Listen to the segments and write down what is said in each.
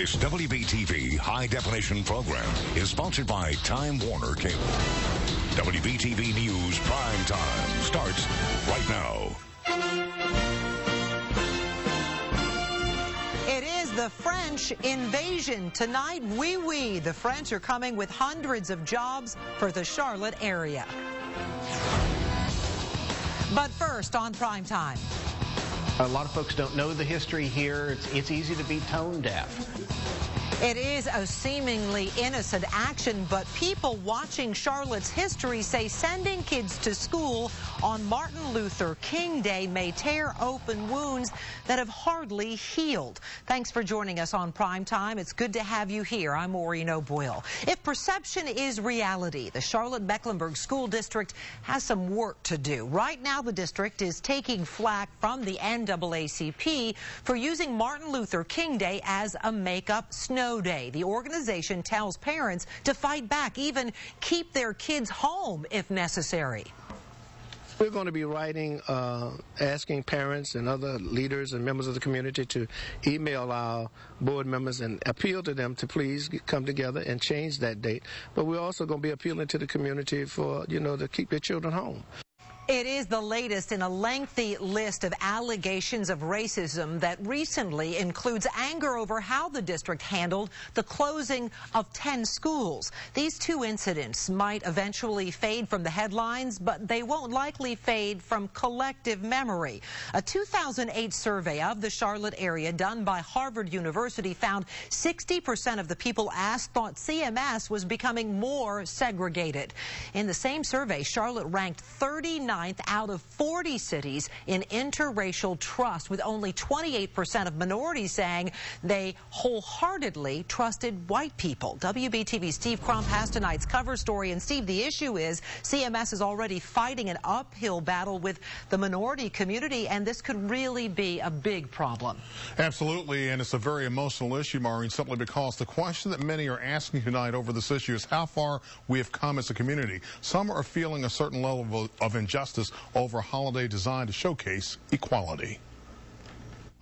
This WBTV high-definition program is sponsored by Time Warner Cable. WBTV News Prime Time starts right now. It is the French invasion tonight. Oui. The French are coming with hundreds of jobs for the Charlotte area. But first on Prime Time. A lot of folks don't know the history here. It's easy to be tone deaf. It is a seemingly innocent action, but people watching Charlotte's history say sending kids to school on Martin Luther King Day may tear open wounds that have hardly healed. Thanks for joining us on Prime Time. It's good to have you here. I'm Maureen O'Boyle. If perception is reality, the Charlotte-Mecklenburg School District has some work to do. Right now, the district is taking flack from the NAACP for using Martin Luther King Day as a make-up snow day. The organization tells parents to fight back, even keep their kids home if necessary. We're going to be writing, asking parents and other leaders and members of the community to email our board members and appeal to them to please come together and change that date. But we're also going to be appealing to the community for, to keep their children home. It is the latest in a lengthy list of allegations of racism that recently includes anger over how the district handled the closing of 10 schools. These two incidents might eventually fade from the headlines, but they won't likely fade from collective memory. A 2008 survey of the Charlotte area done by Harvard University found 60% of the people asked thought CMS was becoming more segregated. In the same survey, Charlotte ranked 39th out of 40 cities in interracial trust, with only 28% of minorities saying they wholeheartedly trusted white people. WBTV's Steve Crump has tonight's cover story. And Steve, the issue is CMS is already fighting an uphill battle with the minority community, and this could really be a big problem. Absolutely, and it's a very emotional issue, Maureen, simply because the question that many are asking tonight over this issue is how far we have come as a community. Some are feeling a certain level of injustice over a holiday designed to showcase equality.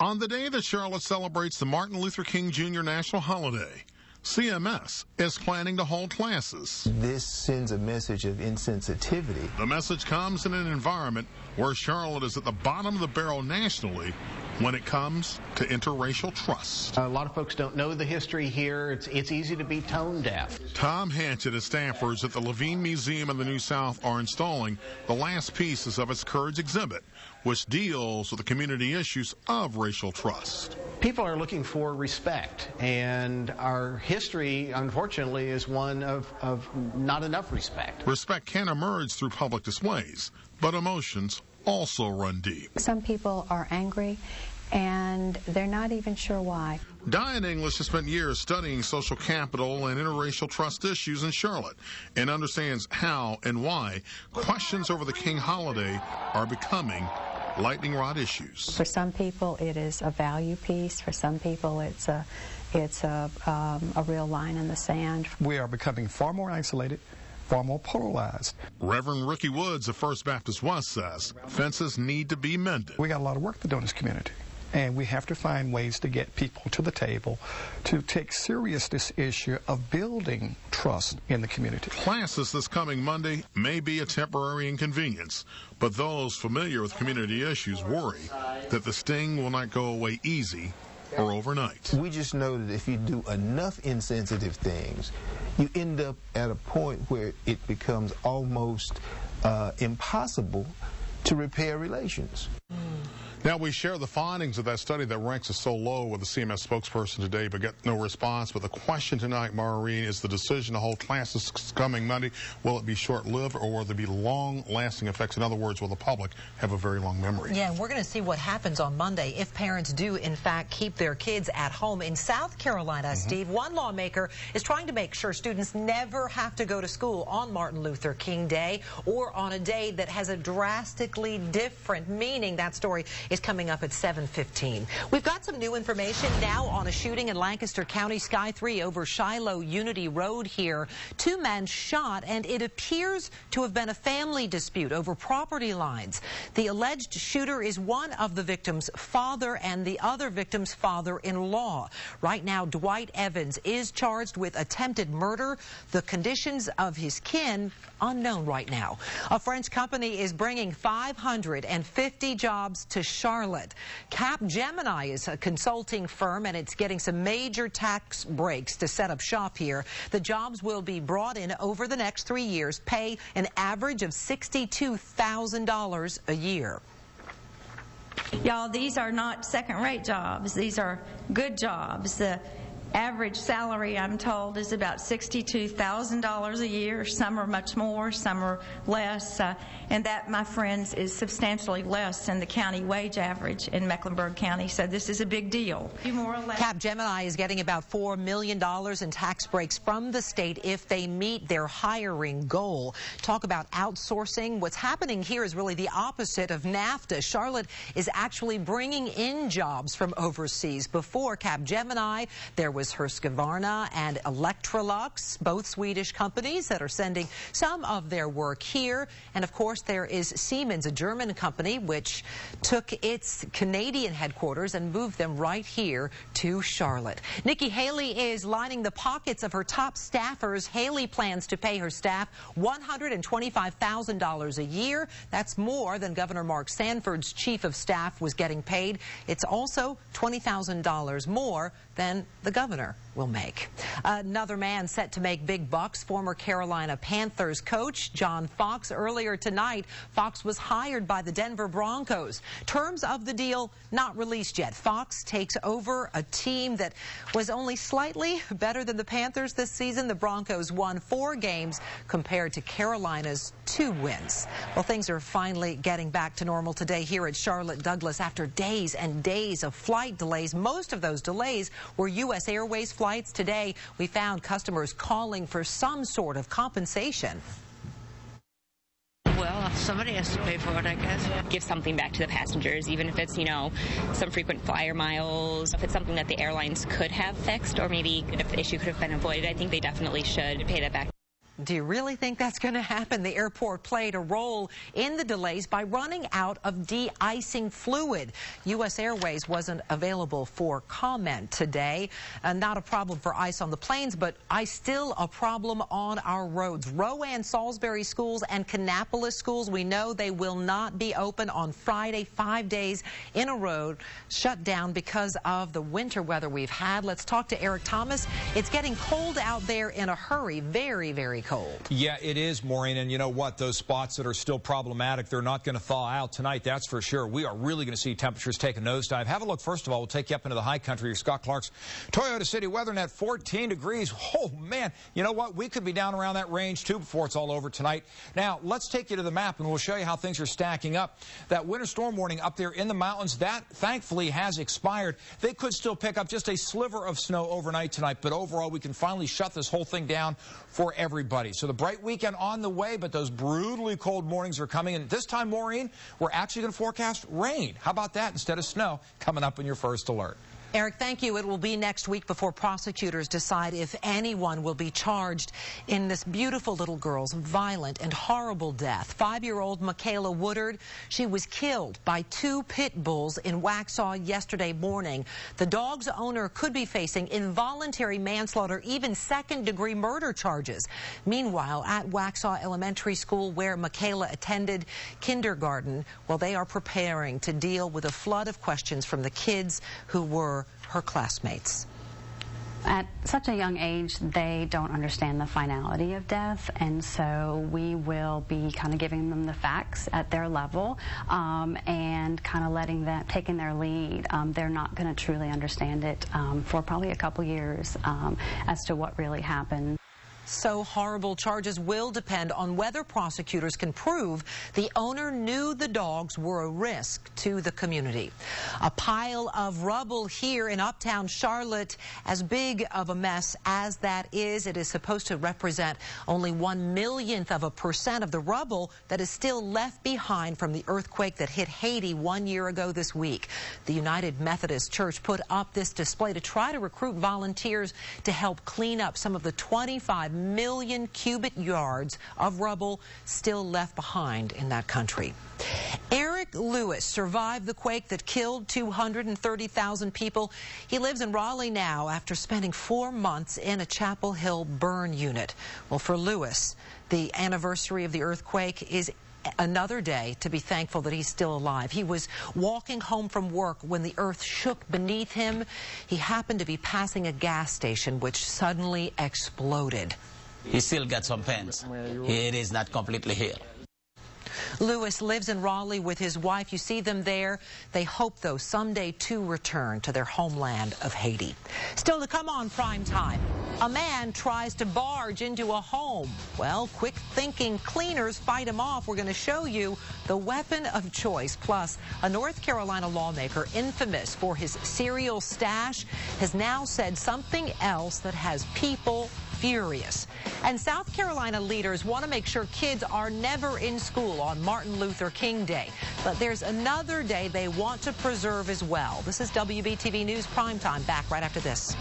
On the day that Charlotte celebrates the Martin Luther King Jr. National Holiday, CMS is planning to hold classes. This sends a message of insensitivity. The message comes in an environment where Charlotte is at the bottom of the barrel nationally when it comes to interracial trust. A lot of folks don't know the history here. It's easy to be tone deaf. Tom Hanchett and staffers at the Levine Museum in the New South are installing the last pieces of its Courage exhibit, which deals with the community issues of racial trust. People are looking for respect, and our history, unfortunately, is one of not enough respect. Respect can emerge through public displays, but emotions also run deep. Some people are angry, and they're not even sure why. Diane English has spent years studying social capital and interracial trust issues in Charlotte and understands how and why questions over the King holiday are becoming lightning rod issues. For some people, it is a value piece. For some people, it's a real line in the sand. We are becoming far more isolated, far more polarized. Reverend Ricky Woods of First Baptist West says fences need to be mended. We got a lot of work to do in this community, and we have to find ways to get people to the table to take serious this issue of building trust in the community. Classes this coming Monday may be a temporary inconvenience, but those familiar with community issues worry that the sting will not go away easy or overnight. We just know that if you do enough insensitive things, you end up at a point where it becomes almost impossible to repair relations. Now, we share the findings of that study that ranks us so low with the CMS spokesperson today, but get no response. But the question tonight, Maureen, is the decision to hold classes coming Monday. Will it be short-lived, or will there be long-lasting effects? In other words, will the public have a very long memory? Yeah, and we're going to see what happens on Monday if parents do, in fact, keep their kids at home. In South Carolina, Steve, one lawmaker is trying to make sure students never have to go to school on Martin Luther King Day or on a day that has a drastically different meaning. That story is is coming up at 7:15. We've got some new information now on a shooting in Lancaster County, Sky 3 over Shiloh Unity Road here. 2 men shot, and it appears to have been a family dispute over property lines. The alleged shooter is one of the victim's father and the other victim's father-in-law. Right now, Dwight Evans is charged with attempted murder. The conditions of his kin unknown right now. A French company is bringing 550 jobs to Charlotte. Capgemini is a consulting firm, and it's getting some major tax breaks to set up shop here. The jobs will be brought in over the next 3 years, pay an average of $62,000 a year. Y'all, these are not second-rate jobs. These are good jobs. The average salary, I'm told, is about $62,000 a year. Some are much more, some are less, and that, my friends, is substantially less than the county wage average in Mecklenburg County, so this is a big deal. More or less. Capgemini is getting about $4 million in tax breaks from the state if they meet their hiring goal. Talk about outsourcing. What's happening here is really the opposite of NAFTA. Charlotte is actually bringing in jobs from overseas. Before Capgemini, there was Husqvarna and Electrolux, both Swedish companies that are sending some of their work here. And of course, there is Siemens, a German company, which took its Canadian headquarters and moved them right here to Charlotte. Nikki Haley is lining the pockets of her top staffers. Haley plans to pay her staff $125,000 a year. That's more than Governor Mark Sanford's chief of staff was getting paid. It's also $20,000 more than the governor will make. Another man set to make big bucks, former Carolina Panthers coach John Fox. Earlier tonight, Fox was hired by the Denver Broncos. Terms of the deal not released yet. Fox takes over a team that was only slightly better than the Panthers this season. The Broncos won 4 games compared to Carolina's 2 wins. Well, things are finally getting back to normal today here at Charlotte Douglas after days and days of flight delays. Most of those delays were U.S. Airways flights. Today, we found customers calling for some sort of compensation. Well, somebody has to pay for it, I guess. Give something back to the passengers, even if it's, you know, some frequent flyer miles. If it's something that the airlines could have fixed, or maybe if the issue could have been avoided, I think they definitely should pay that back. Do you really think that's going to happen? The airport played a role in the delays by running out of de-icing fluid. U.S. Airways wasn't available for comment today. Not a problem for ice on the planes, but ice still a problem on our roads. Rowan Salisbury schools and Kannapolis schools, we know they will not be open on Friday. 5 days in a row shut down because of the winter weather we've had. Let's talk to Eric Thomas. It's getting cold out there in a hurry. Very, very cold. Yeah, it is, Maureen, and you know what? Those spots that are still problematic, they're not going to thaw out tonight, that's for sure. We are really going to see temperatures take a nosedive. Have a look. First of all, we'll take you up into the high country. Scott Clark's Toyota City weather net 14 degrees. Oh, man. You know what? We could be down around that range, too, before it's all over tonight. Now, let's take you to the map, and we'll show you how things are stacking up. That winter storm warning up there in the mountains, that thankfully has expired. They could still pick up just a sliver of snow overnight tonight, but overall, we can finally shut this whole thing down for everybody. So the bright weekend on the way, but those brutally cold mornings are coming. And this time, Maureen, we're actually going to forecast rain. How about that instead of snow coming up in your first alert? Eric, thank you. It will be next week before prosecutors decide if anyone will be charged in this beautiful little girl's violent and horrible death. 5-year-old Michaela Woodard, she was killed by 2 pit bulls in Waxhaw yesterday morning. The dog's owner could be facing involuntary manslaughter, even second-degree murder charges. Meanwhile, at Waxhaw Elementary School, where Michaela attended kindergarten, well, they are preparing to deal with a flood of questions from the kids who were her classmates. At such a young age, they don't understand the finality of death, and so we will be kind of giving them the facts at their level and kind of letting them, taking their lead. They're not going to truly understand it for probably a couple years as to what really happened. so horrible. Charges will depend on whether prosecutors can prove the owner knew the dogs were a risk to the community. A pile of rubble here in uptown Charlotte. As big of a mess as that is, it is supposed to represent only 1/1,000,000% of the rubble that is still left behind from the earthquake that hit Haiti 1 year ago this week. The United Methodist Church put up this display to try to recruit volunteers to help clean up some of the 25 million cubic yards of rubble still left behind in that country. Eric Lewis survived the quake that killed 230,000 people. He lives in Raleigh now after spending 4 months in a Chapel Hill burn unit. Well, for Lewis, the anniversary of the earthquake is another day to be thankful that he's still alive. He was walking home from work when the earth shook beneath him. He happened to be passing a gas station which suddenly exploded. He still got some pains. It is not completely healed. Lewis lives in Raleigh with his wife. You see them there. They hope, though, someday to return to their homeland of Haiti. Still to come on Prime Time, a man tries to barge into a home. Well, quick-thinking cleaners fight him off. We're going to show you the weapon of choice. Plus, a North Carolina lawmaker infamous for his cereal stash has now said something else that has people furious. And South Carolina leaders want to make sure kids are never in school on Martin Luther King Day. But there's another day they want to preserve as well. This is WBTV News Primetime. Back right after this.